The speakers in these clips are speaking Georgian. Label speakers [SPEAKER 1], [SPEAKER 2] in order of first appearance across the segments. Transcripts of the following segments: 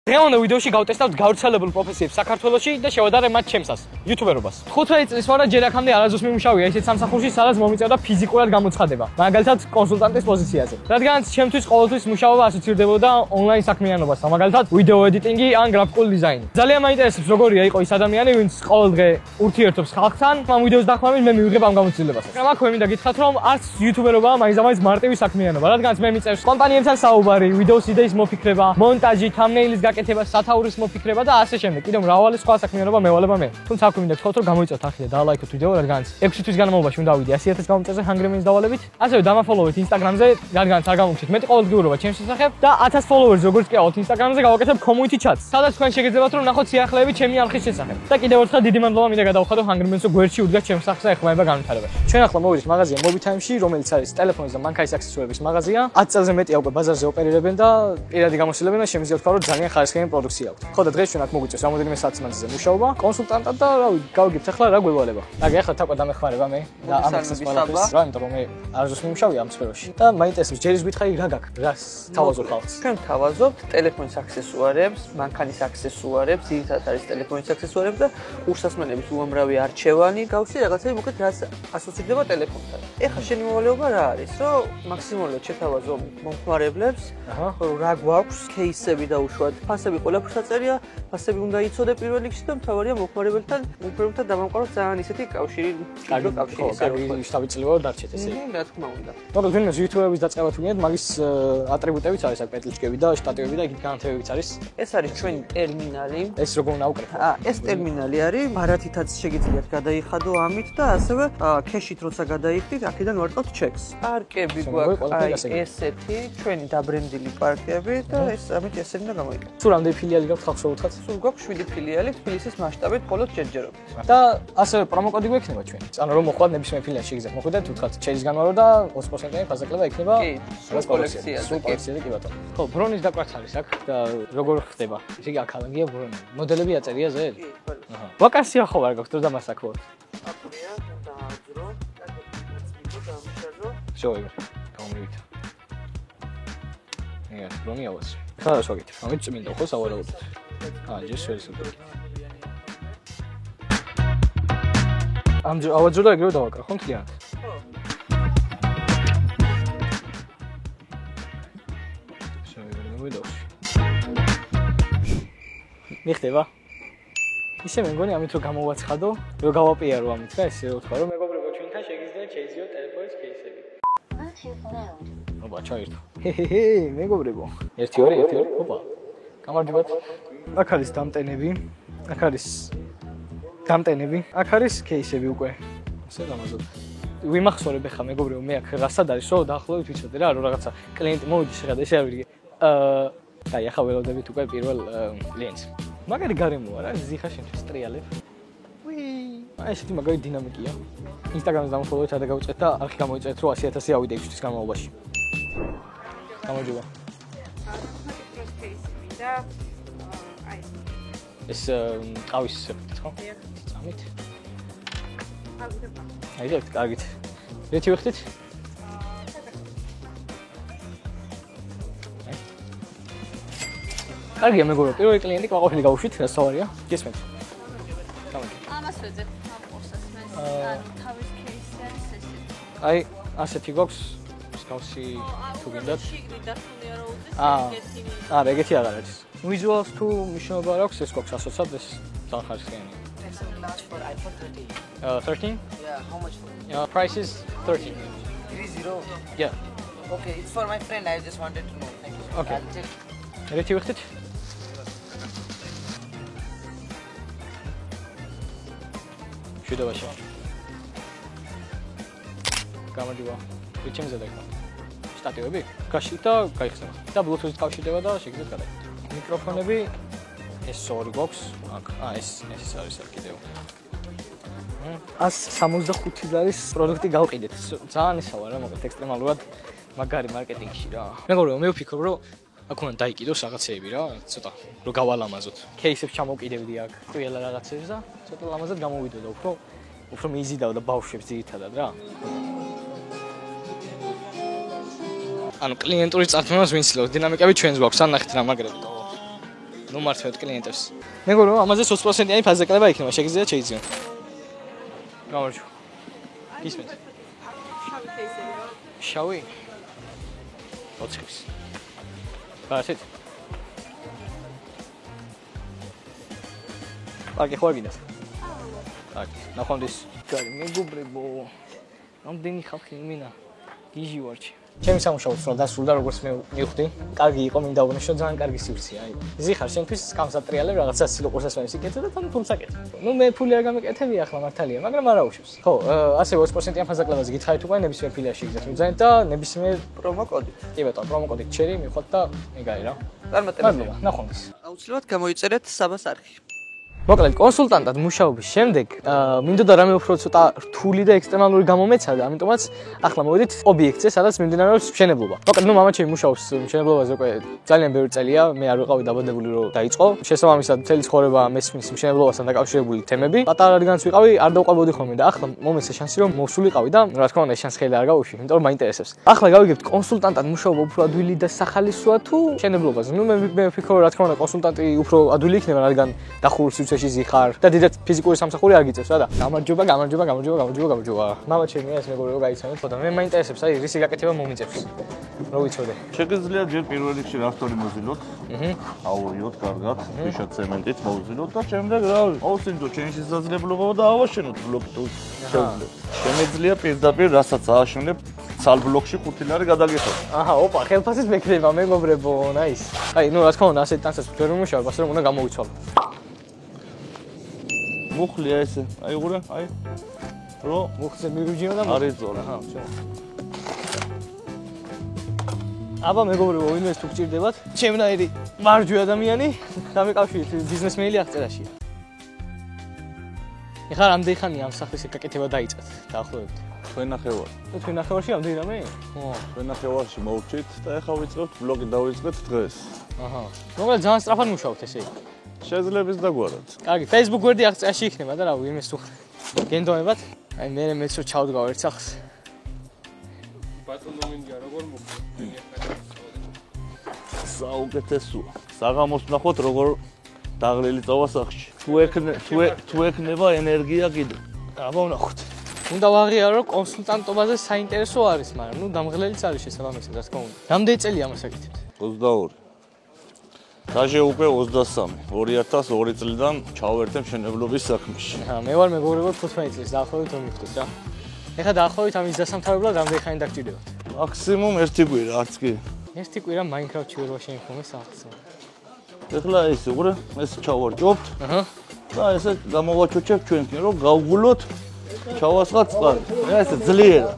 [SPEAKER 1] დღევანდელ ვიდეოში გავტესტავთ გავრცელებულ პროფესიებს საქართველოში და შევადარებ მათ ჩემსას, იუთუბერობას. 15 წლის ვარ და ჯერ აქამდე არასდროს მიმუშავია ისეთ სამსახურში, სადაც მომიწევდა ფიზიკურად გამოცხადება, მაგალითად კონსულტანტის პოზიციაზე. რადგანაც ჩემთვის ყოველთვის მუშაობა ასოცირდებოდა ონლაინ საქმიანობასთან, მაგალითად ვიდეო ედიტინგი ან გრაფიკული დიზაინი. ძალიან მაინტერესებს როგორია იყო ის ადამიანი, ვინც ყოველდღე ურთიერთობს ხალხთან. ამ ვიდეოს დახმარებით მე მივიღებ ამ გამოცდილებას. აქ მე მინდა გითხრათ, რომ არც იუთუბერობა მაინც მარტივი საქმიანობა, რადგანაც მე მიწევს კომპანიებთან საუბარი, ვიდეოს იდეის მოფიქრება, მონტაჟი, thumbnail-ის გაკეთება, სათაურის მოფიქრება და ასე შემდეგ. კიდევ მრავალი სხვა საქმიანობა მევალება მე. თუმცა აქ მინდა გთხოვთ, რომ გამოიწევთ ახლა და დალაიქოთ ვიდეო, რადგანაც 6 თვის განმავლობაში უნდა ავიდე 100,000 გამომწევზე Hungry Men-ს დავალებით. ასევე დამაფოლოვეთ Instagram-ზე, რადგანაც არ გამოგჩეთ მეტი ყოველდღიურობა ჩემს შესახებ და 1000 followers როგორც კი ავთ Instagram-ზე გავაკეთებ community chat-ს, სადაც თქვენ შეგეძლებათ რომ ნახოთ სიახლეები ჩემი არხის შესახებ. და კიდევ ერთხელ დიდი მადლობა მინდა გადავხადო Hungry Men-ს, რომ გვერდში უდგას ჩემს სახს და ეხმარება განვითარებაში. ჩვენ ახლა მოვიდეთ მაღაზია Mobi Time-ში, რომელიც არის ტელეფონის და მანქანის აქსესუარების მაღაზია. 10 წელზე მეტია უკვე ბაზარზე ოპერირებენ და პირადი გამოსილებენ და შემიძლია ვთქვა, რომ ძალიან ხარისხიანი პროდუქცია აქვს. ხო და დღეს ჩვენ აქ მოგვიწევს რამოდენიმე საათის მანძილზე მუშაობა, კონსულტანტად და რავი, გავიგებთ ახლა რა გველვალება. აკი ახლა თაკვა დამეხმარება მე და ამას ყველაფერს, რა, იმიტომ რომ მე არასდროს მიმუშავია ამ სფეროში. და მაინტერესებს ჯერის გითხარი რა გაქვს, რას თავაზობ ხალხს.
[SPEAKER 2] ჩვენ თავაზობთ ტელეფონის აქსესუარებს, მანქანის აქსესუარებს, ძირითადად არის ტელეფონის აქსესუარები და ურსასმენების უამრავი არჩევანი, გავხსნი რაღაცები მოკლედ რაც ასოცირდება ტელეფონთან. ეხლა შენი მოვალეობა რა არის, რომ მაქსიმალურად შეთავაზო მომხმარებლებს, რა გვაქვს, кейსები დაუშვათ, ფასები ყველაფერს აწერია, ფასები უნდა იცოდე პირველ რიგში და მთავარია მომხმარებელთან დამამყაროს ძალიან ისეთი კავშირი, კარგი კავშირი
[SPEAKER 1] შევიწლებო დარჩეთ ესე.
[SPEAKER 2] რა თქმა უნდა.
[SPEAKER 1] მოკლედ ვინმე იუთუბერების დაწყება თუ გინდათ, მაგის ატრიბუტებიც არის აქ პეტლიჩკები და შტატივები და იქით განათლებებიც არის.
[SPEAKER 2] ეს არის ჩვენი ტერმინალი.
[SPEAKER 1] ეს როგორ უნდა უკრეფო?
[SPEAKER 2] ეს ტერმინალი არის, ბარათითაც შეგიძლიათ გადაიხადო ამით და ასევე ქეშით როცა გადაიხდით, აქედან ვარტყავთ ჩეკს. პარკები გვაქვს, აი ესეთი, ჩვენი დაბრენდილი პარკები და ეს ამით ესენი და გამოიყენებთ.
[SPEAKER 1] სულ რამდენი ფილიალი გაქვს ხალხს შევუთხოთ?
[SPEAKER 2] სულ გვაქვს 7 ფილიალი თბილისის მასშტაბით, მხოლოდ ჯერჯერობით.
[SPEAKER 1] და ასევე პრომოკოდი გვექნება ჩვენ. ანუ რომ მოხვდეთ ნებისმიერ ფილიალში შეგიძლიათ მოხვიდეთ, უთხრათ ჩერის განმავლობა და 20%-იანი ფასაკლება იქნება
[SPEAKER 2] სულ კოლექციაზე.
[SPEAKER 1] სულ კოლექციაზე კი ბატონო. ხო, ბრონის დაკვაც არის აქ და როგორ ხდება? ესე იგი აქ ალანგია ბრონი. მოდელები აწერია ზე?
[SPEAKER 2] კი, ყველა.
[SPEAKER 1] ვაკანსია ხო არ გაქვს, თუ დამასაკოთ?
[SPEAKER 2] აკურია, დააძრო, და დამშაჟო.
[SPEAKER 1] შევიგე. გამოვიდეთ. ია, ბრონი ავას. ხარ შევიგეთ. ამით წმინდა ხო სავარაუდოდ. ჯერ შევისწავლე. ავაძრო და ეგრევე დავაკრა, ხო მთლიანად?
[SPEAKER 2] ხო.
[SPEAKER 1] შევიგე, მოვიდავში. მიხდება? ისე მე მგონი ამით რომ გამოვაცხადო, რომ გავაპიარო ამით და ესე რომ ვთქვა, რომ მეგობრებო ჩვენთან შეგიძლიათ შეიძიოთ ტელეფონის кейსები. ოპა, ჩაირთო. მეგობრებო. 1 2 1 2. ოპა. გამარჯობათ. აქ არის დამტენები. აქ არის დამტენები. აქ არის кейსები უკვე. ასე გამაზობ. ვიმახსოვრებ ახლა მეგობრებო, მე აქ რასად არის, რომ დაახლოებით ვიცოდე რა, რომ რაღაცა კლიენტი მოვიდეს რა და ესე არ ვიგე. აი, ახლა ველოდებით უკვე პირველ კლიენტს. მაგარი გარემოა რა, ზიხა შენთვის ტრიალებ. აი ესეთი მაგარი დინამიკია. Instagram-ზე დამოფოლოვეთ და გავუწევთ და არხი გამოიწერეთ, რომ 100,000 ავიდე 6 თვის განმავლობაში. გამარჯობა. ეს ყავის შეფეთქეთ ხო? წამით. აი და კარგით. ერთი ვიხდით? კარგია მეგობრებო, პირველი კლიენტი ყვაყოფილი გავუშვით, რა სავარია? გესმენთ? გამარჯობა.
[SPEAKER 3] ამას ვეძებ ამ ყურსას მე. თავის кейსი არის ესეთი.
[SPEAKER 1] აი, ასეთი გვაქვს მსგავსი თუ გინდათ.
[SPEAKER 3] შიგნიდან თუნია რა უძეს,
[SPEAKER 1] არა, ეგეთი აღარ არის. Visuals თუ მნიშვნელობა არ აქვს, ეს გვაქვს ასოცად, ეს ძალიან ხარისხიანია.
[SPEAKER 4] It's a large for iPhone 13.
[SPEAKER 1] 13?
[SPEAKER 4] Yeah, how much for?
[SPEAKER 1] Price is 13.
[SPEAKER 4] 30?
[SPEAKER 1] Yeah.
[SPEAKER 4] Okay, it's for my friend. I just wanted to know. Thank you.
[SPEAKER 1] Okay.
[SPEAKER 4] I'll check.
[SPEAKER 1] ერთი ვიხდით? შედავაში. გამარჯობა. ვიჩემზე დაიქვა. შტატივები? გაშლით და გაიხსნება. და Bluetooth-ით კავშირდება და შეგიძლიათ გადაიხდეთ. მიკროფონები ეს ორი გვაქვს. აქ, ეს არის აქ კიდევ. 165 დოლარის პროდუქტი გავყიდეთ. ძალიან ისავა რა, მოკლედ ექსტრემალურად მაგარი მარკეტინგში რა. მეგობრებო, მე ვფიქრობ, რომ აქ უნდა დაიკიდოს რაღაცეები რა, ცოტა რომ გავალამაზოთ. кейსებს ჩამოვკიდებდი აქ, ყველა რაღაცებს და ცოტა ლამაზად გამოვიდო და უფრო მიიზიდავ და ბავშვებს ძირითადად რა. ანუ კლიენტური წარქმნას ვინცლოთ, დინამიკები ჩვენს გვაქვს, ან ნახეთ რა მაგრები. ნუ მართვეთ კლიენტებს. მეგობრებო, ამაზე 20%-იანი ფასდაკლება იქნება, შეგიძლიათ შეიძინოთ. გამარჯობა. გისმენთ?
[SPEAKER 3] შავი ფეისები რა.
[SPEAKER 1] შავი? 20-ის. ბარსეთ. პარკი ხო არ გინდათ? პარკი. ნახვამდის. კარი, მეგობრებო. რამდენი ხალხი მინა? გიჟი ვარჩი. ჩემი სამუშაო სულ დასრულდა, როგორც მე მივხვდი. კარგი იყო, მინდა უღნიშნო, ძალიან კარგი სივრცეა. აი, ზიხარ შენთვის გამსატრიალებ რაღაცა სილოყურსაც ვაისიკეთე და თან თულს აკეთებ. ნუ მე ფული არ გამეკეთები ახლა მართალია, მაგრამ არა უშავს. ხო, ასე 20%-იან ფასდაკლებაზე გითხარით უკვე ნებისმიერ ფილიაში იგზას მიზანით და ნებისმიერ
[SPEAKER 2] პრომო კოდი.
[SPEAKER 1] კი ბატონო, პრომო კოდით ჩერი მივხვდით და ეგ არის რა.
[SPEAKER 2] წარმატებია.
[SPEAKER 1] ნახვამდის.
[SPEAKER 2] აუცილებლად გამოიწერეთ საბას არხი.
[SPEAKER 1] მოკლედ, კონსულტანტად მუშაობის შემდეგ მინდოდა რამე უფრო ცოტა რთული და ექსტრემალური გამომეცადა, ამიტომაც ახლა მოვიდით ობიექტზე, სადაც მიმდინარეობს მშენებლობა. მოკლედ, ნუ მამაჩემი მუშაობს მშენებლობაზე უკვე ძალიან ბევრი წელია, მე არ ვიყავი დაბადებული რომ დაიწყო. შესაბამისად, მთელი ცხოვრება მესმის მშენებლობასთან დაკავშირებული თემები. პატარა რადგანაც ვიყავი, არ დავყვებოდი ხოლმე და ახლა მომეცა შანსი რომ მოვსულიყავი და რა თქმა უნდა, ეს შანსი ხელა არ გავუშვი, იმიტომ რომ მაინტერესებს. ახლა გავიგებთ კონსულტანტად მუშაობა უფრო ადვილი და სახალისოა თუ მშენებლობაზე. ნუ მე ვფიქრობ, რა თქმა უნდა, კონსულტანტი უფრო ადვილი იქნება, რადგან დახურულ სივრცეში ზიხარ და დიდად ფიზიკური სამსახური არ გიწევს რა და გამარჯობა. მამაჩემი ეს მეგობრებო გაიცანოთ, ხოდა მე მაინტერესებს, აი რისი გაკეთება მომიწევს. რო ვიცოდე.
[SPEAKER 5] შეგიძლიათ ჯერ პირველ რიგში რასტორი მოვზილოთ. აურიოთ კარგად, ფიშა ცემენტით მოვზილოთ და შემდეგ რა ავსინდოთ ჩემი შესაძლებლობა და ავაშენოთ ბლოკი თუ შეუძლებთ. შემეძლია პირდაპირ რასაც ააშენებ ცალ ბლოკში 5 ლარი გადაგიხოთ.
[SPEAKER 1] აჰა, ოპა, ხელფასით მეკრება მეგობრებო, ნაის. აი, ნუ რა თქმა უნდა, ასეთ ტანსაც ვერ მომუშავებ, ასე რომ უნდა გამოვიცვალო.
[SPEAKER 5] მუხლია ესე. აი უყურე, აი. რო
[SPEAKER 1] მუხლზე მივიჯინო და
[SPEAKER 5] არის ზოლა.
[SPEAKER 1] აჰა, всё. აბა მეგობრებო, ვინმეს თუ გჭირდებათ, ჩემნაირი მარჯვე ადამიანი, დამეკავშირეთ ბიზნესმენი აღწერაშია. ეხლა რამდენი ხანია ამ სახლის გაკეთება დაიწყეთ? დაახლოებით.
[SPEAKER 5] თქვენ ნახევარი.
[SPEAKER 1] თქვენ ნახევარში რამდენი რამე?
[SPEAKER 5] თქვენ ნახევარში მოვჭით და ეხლა ვიწყებთ ბლოკი დავიწყეთ დღეს.
[SPEAKER 1] აჰა. მოკლედ ძალიან სწრაფად მუშაობთ ესე იგი.
[SPEAKER 5] შეძლებს დაგვარად.
[SPEAKER 1] კარგი, Facebook გვერდი აღწერაში იქნება და რა ვინმეს თუ გენდოებათ? აი მე მეც რო ჩავდგავ ერთ სახლს.
[SPEAKER 6] ბატონო მინდა როგორ მოხდა?
[SPEAKER 5] საუკეთესოა. საღამოს ნახოთ როგორ დაღლილი წავა სახში. თუ ექნება ენერგია კიდე.
[SPEAKER 1] აბა ვნახოთ. უნდა ვაღიარო რომ კონსულტანტობაზე საინტერესო არის, მაგრამ ნუ დამღლელიც არის შესაბამისად, რა თქმა უნდა. რამდენი წელი ამას აკეთებთ?
[SPEAKER 5] 22. დაჟე უკვე 23. 2002 წლიდან ჩავერთე მშენებლობის საქმეში.
[SPEAKER 1] აჰა, მე ვარ მეგობრებო 15 წლის დაახლოებით რომ მივხვდით რა. ეხლა დაახლოებით ამის დასამთავრებლად რამდენი ხანი დაგჭირდებათ?
[SPEAKER 5] მაქსიმუმ 1 კვირა, არც კი.
[SPEAKER 1] ერთი კვირა Minecraft-ში ვერ ვაშენებ სახლს.
[SPEAKER 5] ეხლა ეს უყურე, ეს ჩავარჯობთ.
[SPEAKER 1] აჰა.
[SPEAKER 5] და ესე გამოვაჩოჩებ ჩვენკენ რომ გავგულოთ ჩავასხათ წყალი. ეს ძლიერა.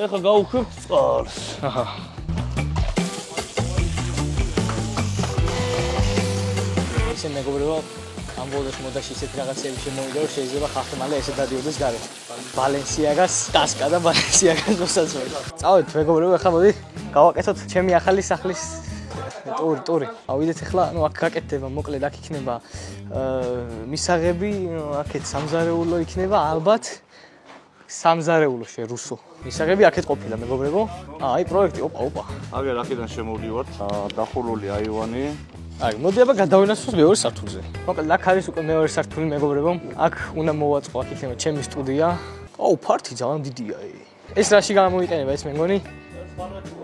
[SPEAKER 5] ეხლა გავუშვებთ წყალს.
[SPEAKER 1] აჰა. ისე მეგობრებო, ამ ბოლოს მოდაში ისეთი რაღაცები შემოვიდა, რომ შეიძლება ხალხი მალე ესე დადიოდეს გარეთ. ვალენსიაგას ტასკა და ვალენსიაგას მოსაცველი. წავედით მეგობრებო, ახლა მოდი გავაკეთოთ ჩემი ახალი სახლის ტური. ავიდეთ ახლა, ნუ აქ გაკეთდება, მოკლედ აქ იქნება მისაღები, აქეთ სამზარეულო იქნება ალბათ. სამზარეულო რუსო. მისაღები აქეთ ყოფილა მეგობრებო. აი პროექტი, ოპა.
[SPEAKER 5] აგერ აქედან შემოვდივართ, დახურული აივანი.
[SPEAKER 1] აი, მოდი აბა გადავინაცვლოთ მეორე სართულზე. მოკლედ აქ არის უკვე მეორე სართული მეგობრებო. აქ უნდა მოვაწყო, აქ იქნება ჩემი სტუდია. აუ, ფართი ძალიან დიდია. ეს რაში გამოიყენება ეს მე მგონი?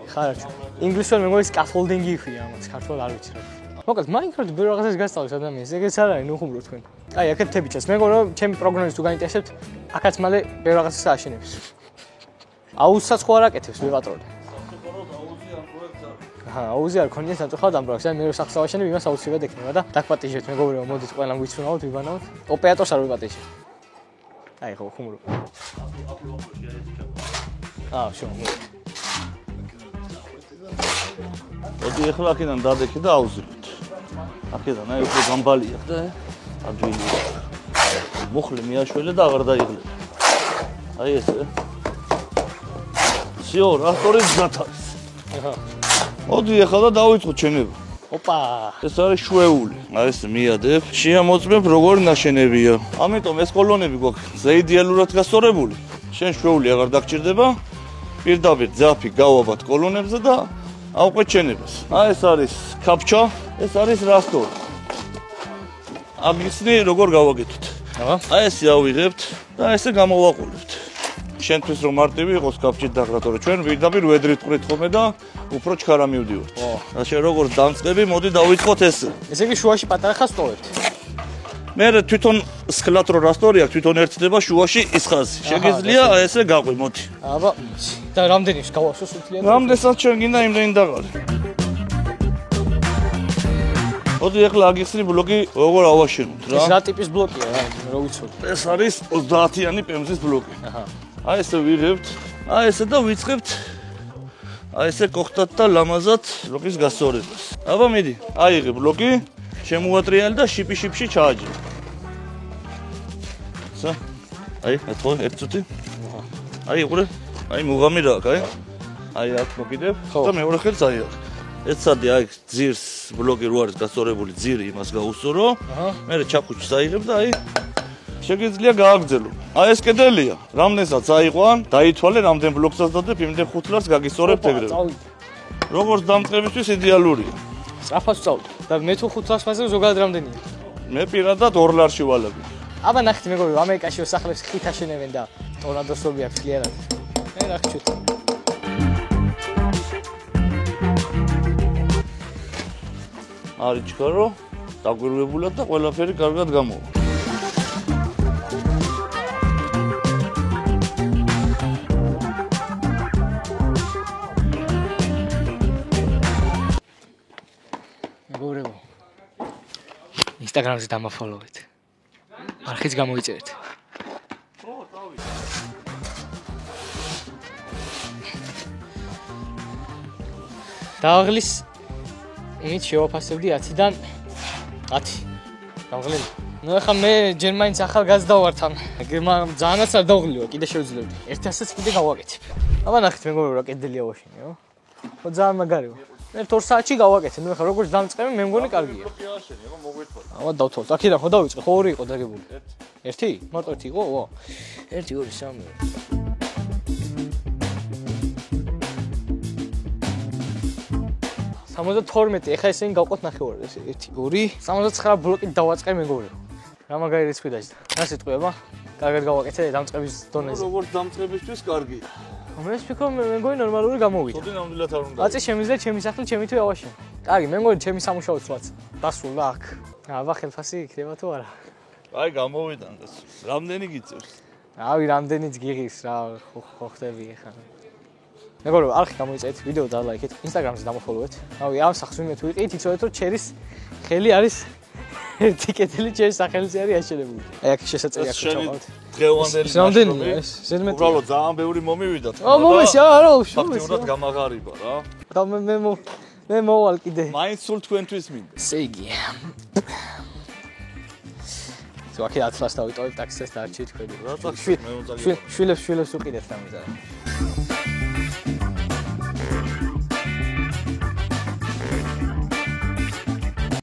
[SPEAKER 1] ხარაჩო. ინგლისურად მე მგონი scaffolding-ი ქვია ამას, ქართულად არ ვიცი რა. მოკლედ Minecraft ბევრ რაღაცას გასწავლის ადამიანს, ეგეც არ არის, ნუ ხუმრობ თქვენ. აი, აქეთ თებიჩას. მე მგონი რომ ჩემი პროგნოზით თუ გაინტერესებთ, აქაც მალე ბევრ რაღაცას ააშენებს. აუსაც ხო არ აკეთებს მე პატრონი. აჰა, აუზი არ ქონია საწუხაროდ ამ პროექტს. აი მე რო სახს ავაშენებ, იმას აუცილებლად ექნება და დაგპატიჟეთ მეგობრებო, მოდით ყველამ გვიცნაოთ, ვიბანავთ. ოპერატორს არ ვიპატიჟებ. აი ხო, ხუმრობ. შო.
[SPEAKER 5] მოდი ეხლა აქედან დადექი და ავზრებთ. აქედან აი უფრო გამბალია და ადვილი. მუხლი მიაშველე და აღარ დაიღლე. აი ესე. всё, რასტორი გათავს.
[SPEAKER 1] აჰა.
[SPEAKER 5] მოდი ეხლა და დავიწყოთ შენება.
[SPEAKER 1] ოპა.
[SPEAKER 5] ეს არის შვეული. აი ეს მიადებ. შეამოწმებ როგორი ნაშენებია. ამიტომ ეს კოლონები გვაქვს ზეიდეალურად გასწორებული. შენ შვეული აღარ დაგჭირდება. პირდაპირ ძაფი გავაბათ კოლონებზე და ავყვეთ შენებას. ეს არის კაპჩა, ეს არის რასტორი. აგისნი როგორ გავაკეთოთ? ესე ავიღებთ და ესე გამოვაყოლებთ. შენთვის რომ მარტივი იყოს კაპჩით დაგრატო, რომ ჩვენ ვიდაბირ ვედრით ყვრით ხოლმე და უფრო ჩქარა მივდივართ. და შენ როგორ დამწყები, მოდი დავიწყოთ ეს.
[SPEAKER 1] ესე იგი შუაში პატარა ხაზს ტოვებთ.
[SPEAKER 5] მე თვითონ სკლათ რო რასტორი აქვს, თვითონ ერთდება შუაში ის ხაზი. შეგიძლია ესე გაყვი, მოდი.
[SPEAKER 1] აბა, და რამდენი გავახსოვს უთლიან?
[SPEAKER 5] რამდენსაც ჩვენ გინდა იმდენი დაღალი. მოდი ახლა აგიხსნი ბლოკი როგორ ავაშენოთ რა.
[SPEAKER 1] ეს რა ტიპის ბლოკია რა, რო ვიცოდი.
[SPEAKER 5] ეს არის 30-იანი პემზის ბლოკი. აი ესე ვიღებთ, აი ესე და ვიწყებთ. აი ესე კოხტად და ლამაზად ბლოკის გასწორებას. აბა მიდი, აიღე ბლოკი, შემოატრიალი და შიპში ჩააჯი. სა? აი, ეთქო, ერთ წუთი. აი, უყურე. აი, მუღამი რა, აი. აი, აქ მოკიდებ და მეორე ხელს აიღე. ეცადი აი ძირს ბლოკი რო არის გასწორებული ძირი იმას გაუსწორო. მე ჩაფუჩს აიღებ და აი შეგიძლია გააგრძელო. აი ეს კედელია. რამდენსაც აიყვან, დაითვალე რამდენ ბლოკსაც დადებ, იმდენ ხუთლარს გაგისწორებთ ეგრევე. როგორც დამწყებისთვის იდეალურია.
[SPEAKER 1] სწრაფად სწავლ. და მე თუ 500 მასზე ზოგადად რამდენია?
[SPEAKER 5] მე პირადად 2 ლარში ვალები.
[SPEAKER 1] აბა ნახეთ მეგობრო, ამერიკაში სახლებს ხით აშენებენ და ტორნადოსები აქვს კლიანად. მე რა ხჩუთ.
[SPEAKER 5] არის ჩქარო, დაგვირვებულად და ყველაფერი კარგად გამოვა.
[SPEAKER 1] მეგობრებო, ინსტაგრამზე დამაფოლოვეთ. არხიც გამოიწერეთ. დააღლის იმით შევაფასებდი 10-დან 10. დავღლები. ნუ ახლა მე ჯერ მაინც ახალგაზრდა ვარ თან. ძალიანაც არ დავღლიო, კიდე შევძლებდი. 100-ს კიდე გავაკეთებ. აბა ნახეთ მეგობრებო, რა კედელი ავაშენეო. ხო ძალიან მაგარია. მე 2 საათში გავაკეთე. ნუ ახლა როგორც დამწყები, მე მგონი კარგია. აბა დავთვალოთ. აქედან ხო დავიწყე, ხო 2 იყო დაგებული. 1? მარტო 1 იყო? ვა. 1 2 3 72, ეხლა ესენი გავყოთ ნახევარი, ეს 1 2 79 ბლოკი დავაწყე მეგობრებო. რა მაგარი რიცხვი დაიწყო. რა სიტყვია, კარგად გავაკეთე დამწყების დონეზე.
[SPEAKER 5] როგორც დამწყებისთვის კარგია.
[SPEAKER 1] მე ვფიქრობ მე მგონი ნორმალური გამოვიდა.
[SPEAKER 5] ხოდი ნამდვილად არ უნდა.
[SPEAKER 1] აწი შემიძლია ჩემი სახლი ჩემი თუ ავაშენო. კარგი, მე მგონი ჩემი სამუშაოც ვაც. დასრულდა აქ. აბა ხელფასი იქნება თუ არა?
[SPEAKER 5] აი გამოვიდა და რამდენი გიწევს?
[SPEAKER 1] რავი, რამდენიც გიღის რა, ხო ხდები ახლა. მეგობრებო, არხი გამოიწერეთ, ვიდეო დალაიქეთ, ინსტაგრამზე დამოფოლოვეთ. რავი, ამ სახს ვინმე თუ იყით, იცოდეთ რომ ჩერის ხელი არის ერთი კედელი ჩერის სახელზე არის აშენებული. აი აქ შესაძლია ჩავყავთ.
[SPEAKER 5] დღევანდელი
[SPEAKER 1] რამდენია ეს? ზედმეტი.
[SPEAKER 5] უბრალოდ ძალიან ბევრი მომივიდა.
[SPEAKER 1] მომეშა, არა, უშუალოდ.
[SPEAKER 5] ფაქტიურად გამაღარიბა რა.
[SPEAKER 1] და მე მოვალ კიდე.
[SPEAKER 5] მაინც სულ თქვენთვის მინდა.
[SPEAKER 1] სეიგი. ზოგი 10 ლას დავიტოვებ ტაქსის და არჩი თქვენ.
[SPEAKER 5] რა ტაქსი? მე უნდა
[SPEAKER 1] შვილებს უყიდეთ ამაზე.